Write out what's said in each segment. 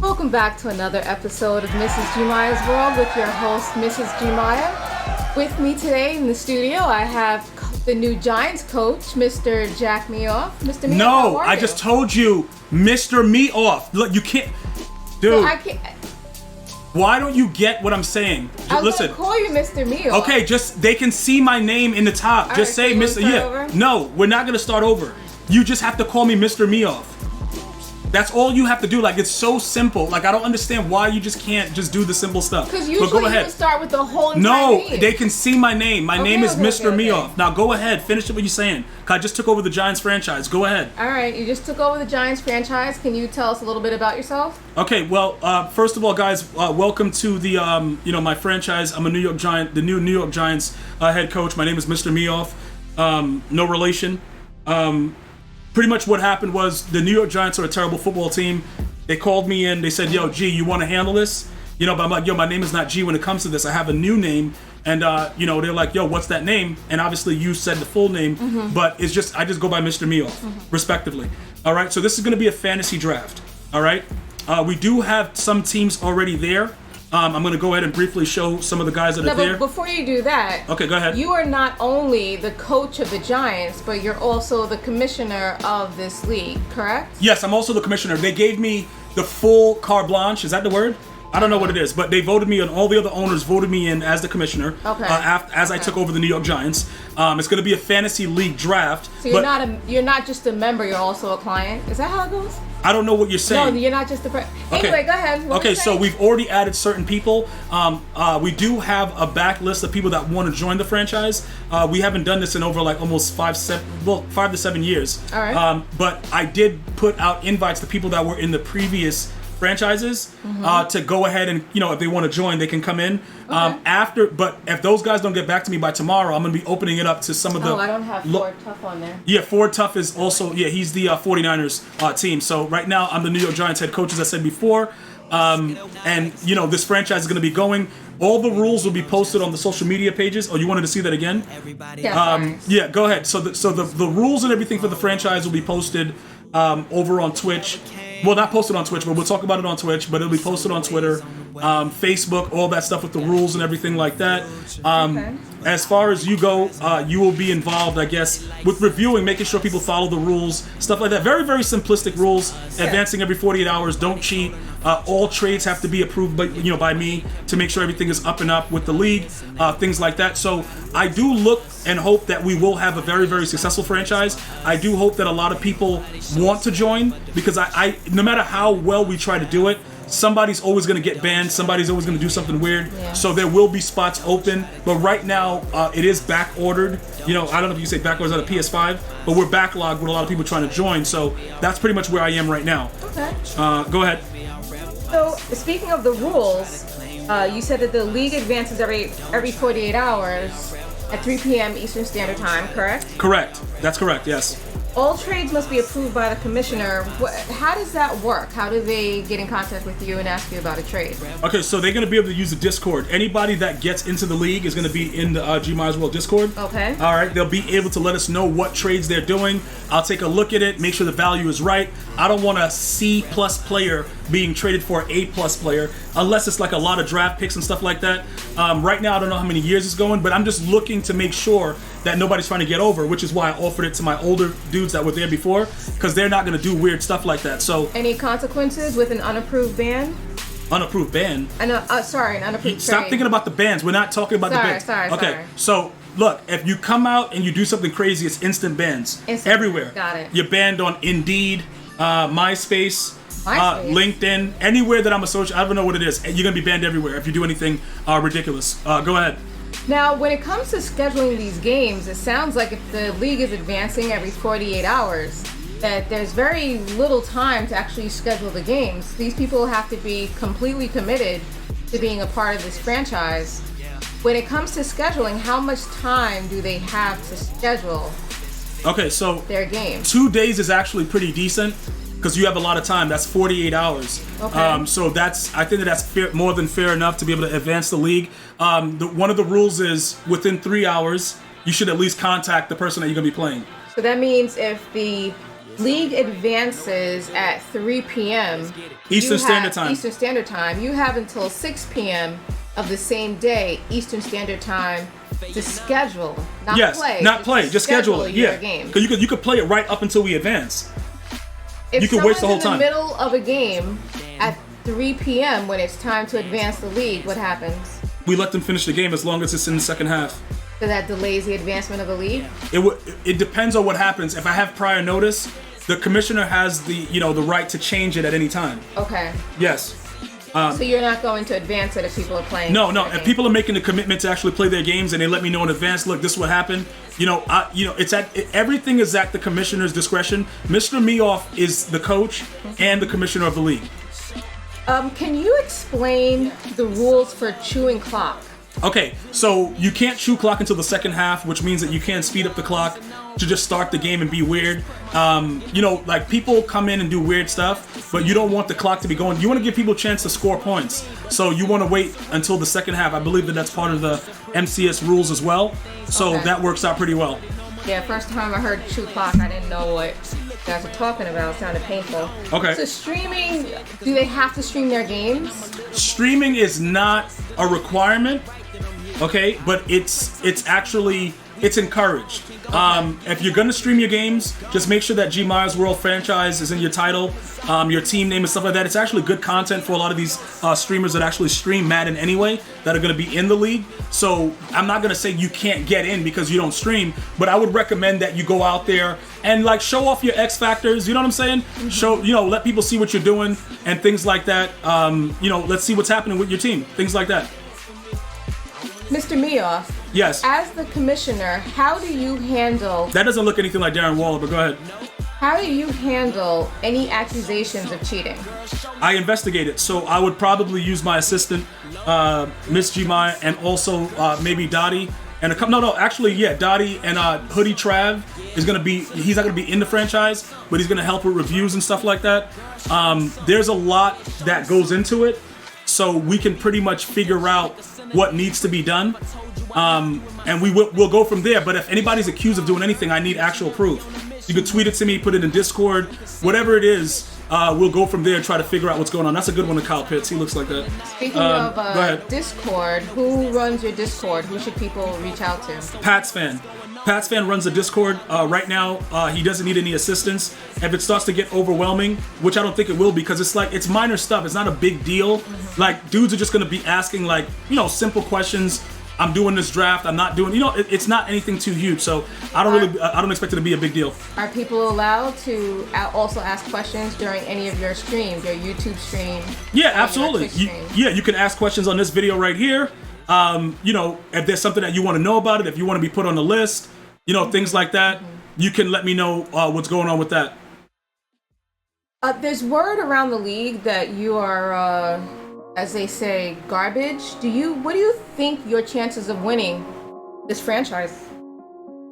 Welcome back to another episode of Mrs. GmiasWorld with your host, Mrs. Gmia. With me today in the studio, I have the new Giants coach, Mr. Jack Me Off. Mr. Me Off, how are I you? just told you, Mr. Me Off. Look, you can't, dude. So I can't. Why don't you get what I'm saying? I was Listen. gonna call you Mr. Me Off. Okay, just they can see my name in the top. All Just right, say so you Mr. wanna Yeah. start over? No, we're not gonna start over. You just have to call me Mr. Me Off. That's all you have to do. Like, it's so simple. Like, I don't understand why you just can't just do the simple stuff. Because But usually go you ahead. would start with the whole entire No, name. they can see my name. My name is Mr. okay. Meoff. Now go ahead, finish up what you're saying. 'Cause I just took over the Giants franchise. Go ahead. All right, you just took over the Giants franchise. Can you tell us a little bit about yourself? Okay, well, first of all, guys, welcome to the my franchise. I'm a New York Giant, the new New York Giants head coach. My name is Mr. Meoff. No relation. Pretty much what happened was the New York Giants are a terrible football team. They called me in. They said, "Yo, G, you want to handle this?" But I'm like, "Yo, my name is not G when it comes to this. I have a new name." And they're like, "Yo, what's that name?" And obviously, you said the full name, but it's just I just go by Mr. Meoff, respectively. All right. So this is going to be a fantasy draft. All right. We do have some teams already there. I'm going to go ahead and briefly show some of the guys that are But there. before you do that, Okay, go ahead. you are not only the coach of the Giants, but you're also the commissioner of this league, correct? Yes, I'm also the commissioner. They gave me the full carte blanche. Is that the word? I don't know what it is, but they voted me, and all the other owners voted me in as the commissioner. Okay. As I took over the New York Giants, it's going to be a fantasy league draft. So you're not just a member, you're also a client. Is that how it goes? I don't know what you're saying. No, you're not just a. Okay. Anyway, go ahead. What were Okay, you so saying? we've already added certain people. We do have a backlist of people that want to join the franchise. We haven't done this in over like almost 5 to 7 years. All right. But I did put out invites to people that were in the previous franchises to go ahead and if they want to join, they can come in. Okay. But if those guys don't get back to me by tomorrow, I'm going to be opening it up to some of the. Oh, I don't have Ford Tough on there. Yeah, Ford Tough is also, he's the 49ers team. So right now, I'm the New York Giants head coach, as I said before. And this franchise is going to be going. All the rules will be posted on the social media pages. Oh, you wanted to see that again? Yeah, go ahead. So the rules and everything for the franchise will be posted over on Twitch. Well, not posted on Twitch, but we'll talk about it on Twitch. But it'll be posted on Twitter, Facebook, all that stuff with the rules and everything like that. As far as you go, you will be involved, I guess, with reviewing, making sure people follow the rules, stuff like that. Very, very simplistic rules. Advancing every 48 hours. Don't cheat. All trades have to be approved by me to make sure everything is up and up with the league. Things like that. So I do look and hope that we will have a very, very successful franchise. I do hope that a lot of people want to join because I no matter how well we try to do it, somebody's always going to get banned. Somebody's always going to do something weird. Yeah. So there will be spots open. But right now, it is back ordered. I don't know if you say back ordered on a PS5, but we're backlogged with a lot of people trying to join. So that's pretty much where I am right now. Okay. Go ahead. So speaking of the rules, you said that the league advances every 48 hours at 3 p.m. Eastern Standard Time, correct? Correct. That's correct, yes. All trades must be approved by the commissioner. How does that work? How do they get in contact with you and ask you about a trade? Okay, so they're going to be able to use the Discord. Anybody that gets into the league is going to be in the GmiasWorld Discord. Okay. All right, they'll be able to let us know what trades they're doing. I'll take a look at it, make sure the value is right. I don't want a C+ player being traded for an A+ player unless it's like a lot of draft picks and stuff like that. Right now, I don't know how many years it's going, but I'm just looking to make sure that nobody's trying to get over, which is why I offered it to my older dudes that were there before, because they're not going to do weird stuff like that. So, Any consequences with an unapproved ban? unapproved ban. An unapproved Stop trade. thinking about the bans. We're not talking about the bans. Sorry. Okay, so look, if you come out and you do something crazy, it's instant bans. Everywhere. Got it. You're banned on Indeed, MySpace, MySpace? LinkedIn, anywhere that I'm associated. I don't know what it is. You're going to be banned everywhere if you do anything ridiculous. Go ahead. Now, when it comes to scheduling these games, it sounds like if the league is advancing every 48 hours, that there's very little time to actually schedule the games. These people have to be completely committed to being a part of this franchise. When it comes to scheduling, how much time do they have to schedule Okay, so their games? 2 days is actually pretty decent because you have a lot of time. That's 48 hours. Okay. So I think that's fair, more than fair enough to be able to advance the league. One of the rules is within 3 hours, you should at least contact the person that you're going to be playing. So that means if the league advances at 3 p.m. Eastern Standard Time. Eastern Standard Time. You have until 6 p.m. of the same day, Eastern Standard Time, to schedule, not play. Not play, just schedule it. Your Yeah, game. because you could play it right up until we advance. If you could waste the whole time. in the middle of a game at 3 p.m. when it's time to advance the league, what happens? We let them finish the game as long as it's in the second half. So that delays the advancement of the league? It depends on what happens. If I have prior notice, the commissioner has the right to change it at any time. Okay. Yes. So you're not going to advance it if people are playing? No. If people are making the commitment to actually play their games and they let me know in advance, look, this is what happened. Everything is at the commissioner's discretion. Mr. Meoff is the coach and the commissioner of the league. Can you explain the rules for chewing clock? Okay, so you can't chew clock until the second half, which means that you can't speed up the clock to just start the game and be weird. Like people come in and do weird stuff, but you don't want the clock to be going. You want to give people a chance to score points. So you want to wait until the second half. I believe that that's part of the MCS rules as well. So that works out pretty well. Yeah, first time I heard chew clock, I didn't know what you guys were talking about. It sounded painful. Okay. So streaming, do they have to stream their games? Streaming is not a requirement. Okay, but it's encouraged. If you're gonna stream your games, just make sure that GmiasWorld franchise is in your title, your team name and stuff like that. It's actually good content for a lot of these streamers that actually stream Madden anyway, that are gonna be in the league. So I'm not gonna say you can't get in because you don't stream, but I would recommend that you go out there and like show off your X factors. You know what I'm saying? Show, let people see what you're doing and things like that. Let's see what's happening with your team. Things like that. Mr. Meoff, yes. As the commissioner, how do you handle... That doesn't look anything like Darren Waller, but go ahead. How do you handle any accusations of cheating? I investigate it, so I would probably use my assistant, Miss Gmia, and also maybe Dottie. And Dottie and Hoodie Trav is gonna be. He's not gonna be in the franchise, but he's gonna help with reviews and stuff like that. There's a lot that goes into it, so we can pretty much figure out what needs to be done, and we'll go from there. But if anybody's accused of doing anything, I need actual proof. You can tweet it to me, put it in Discord, whatever it is. We'll go from there and try to figure out what's going on. That's a good one to Kyle Pitts. He looks like that. Speaking of Discord, who runs your Discord? Who should people reach out to? Pats Fan runs the Discord right now. He doesn't need any assistance. If it starts to get overwhelming, which I don't think it will, because it's minor stuff. It's not a big deal. Mm-hmm. Like dudes are just gonna be asking simple questions. I'm doing this draft. I'm not doing. It's not anything too huge. So I don't expect it to be a big deal. Are people allowed to also ask questions during any of your streams, your YouTube stream? Yeah, absolutely. You can ask questions on this video right here. If there's something that you want to know about it, if you want to be put on the list, things like that, you can let me know what's going on with that. There's word around the league that you are, as they say, garbage. What do you think your chances of winning this franchise?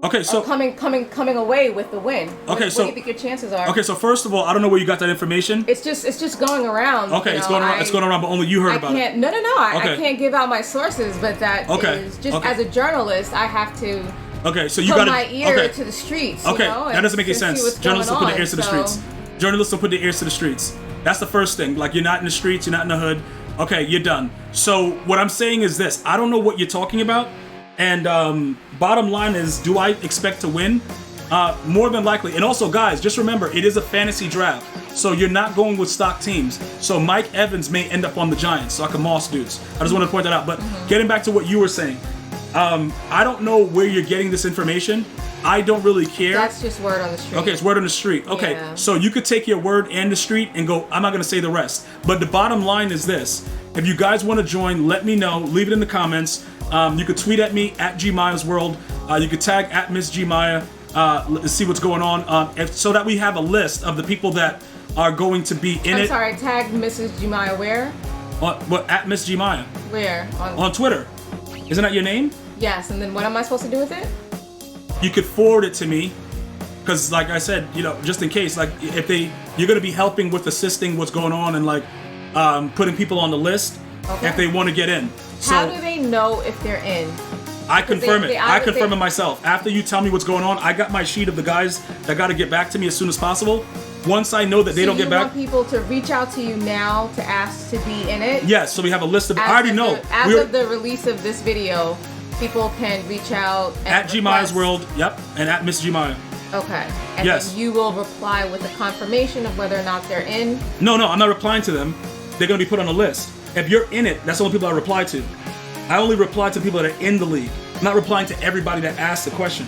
Okay, so coming away with the win. What do you think your chances are? Okay, so first of all, I don't know where you got that information. It's just going around. Okay, it's going around, but only you heard about it. No. I can't give out my sources, but that is just as a journalist, I have to. Okay, so you put got my ear to the streets. Okay, that doesn't make any sense. Journalists will put their ears to the streets. Journalists will put their ears to the streets. That's the first thing. Like, you're not in the streets, you're not in the hood. Okay, you're done. So what I'm saying is this: I don't know what you're talking about. And bottom line is, do I expect to win? More than likely. And also, guys, just remember, it is a fantasy draft. So you're not going with stock teams. So Mike Evans may end up on the Giants, like a Moss dudes. I just want to point that out. But getting back to what you were saying, I don't know where you're getting this information. I don't really care. That's just word on the street. Okay, it's word on the street. Okay, yeah. So you could take your word and the street and go, I'm not going to say the rest. But the bottom line is this. If you guys want to join, let me know. Leave it in the comments. You could tweet at me at GmiasWorld. You could tag at Miss Gmia. See what's going on. So that we have a list of the people that are going to be in it. I'm sorry, tag Mrs. Gmia where? At Miss Gmia. Where? On Twitter. Isn't that your name? Yes, and then what am I supposed to do with it? You could forward it to me. Because like I said, just in case, like if you're going to be helping with assisting what's going on and like putting people on the list if they want to get in. How do they know if they're in? I confirm they it. I either- confirm it myself. After you tell me what's going on, I got my sheet of the guys that got to get back to me as soon as possible. Once I know that they don't get You back, want people to reach out to you now to ask to be in it? yes. So we have a list of. I already know. As of the release of this video, people can reach out and At GmiasWorld, yep, and at Miss Gmia. Okay. And Yes. then you will reply with a confirmation of whether or not they're in. No, I'm not replying to them. They're gonna be put on a list. If you're in it, that's the only people I reply to. I only reply to people that are in the league. I'm not replying to everybody that asks the question.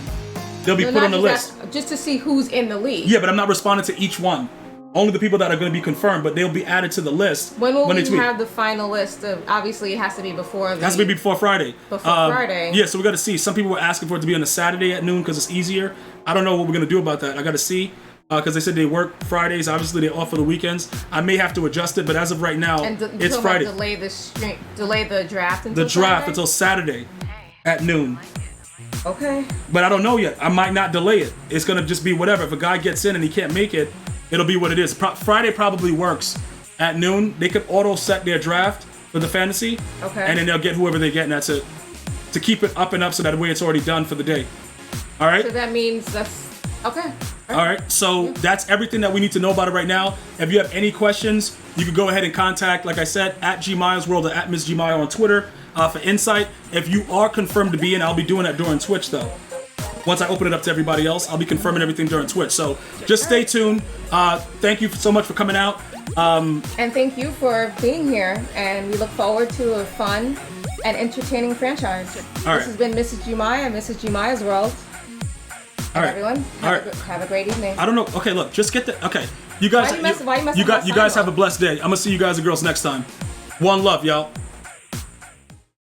They'll be No, put not on the just list. that, just to see who's in the league. Yeah, but I'm not responding to each one. Only the people that are going to be confirmed, but they'll be added to the list. When will they we tweet. have the final list of? Obviously, it has to be before. It has to be before Friday. Before Friday. Yeah, so we got to see. Some people were asking for it to be on a Saturday at noon because it's easier. I don't know what we're going to do about that. I got to see because they said they work Fridays. Obviously, they off for the weekends. I may have to adjust it, but as of right now, it's Friday. Delay the draft until The draft Saturday? until Saturday at noon. Okay. But I don't know yet. I might not delay it. It's going to just be whatever. If a guy gets in and he can't make it, it'll be what it is. Friday probably works at noon. They could auto set their draft for the fantasy. Okay. And then they'll get whoever they get, and that's it. To keep it up and up so that way it's already done for the day. All right? So that means that's okay. All right. So that's everything that we need to know about it right now. If you have any questions, you can go ahead and contact, like I said, at GmiasWorld or at Miss Gmia on Twitter for insight. If you are confirmed to be in, I'll be doing that during Twitch, though. Once I open it up to everybody else, I'll be confirming everything during Twitch. So just stay tuned. Thank you so much for coming out. And thank you for being here. And we look forward to a fun and entertaining franchise. All right. This has been Mrs. Gmia, Mrs. GmiasWorld. All right. Everyone, have a great evening. I don't know. Okay, look, just get the. Okay, you guys. Why you messing with my you guys sign have a off? blessed day. I'm gonna see you guys and girls next time. One love, y'all.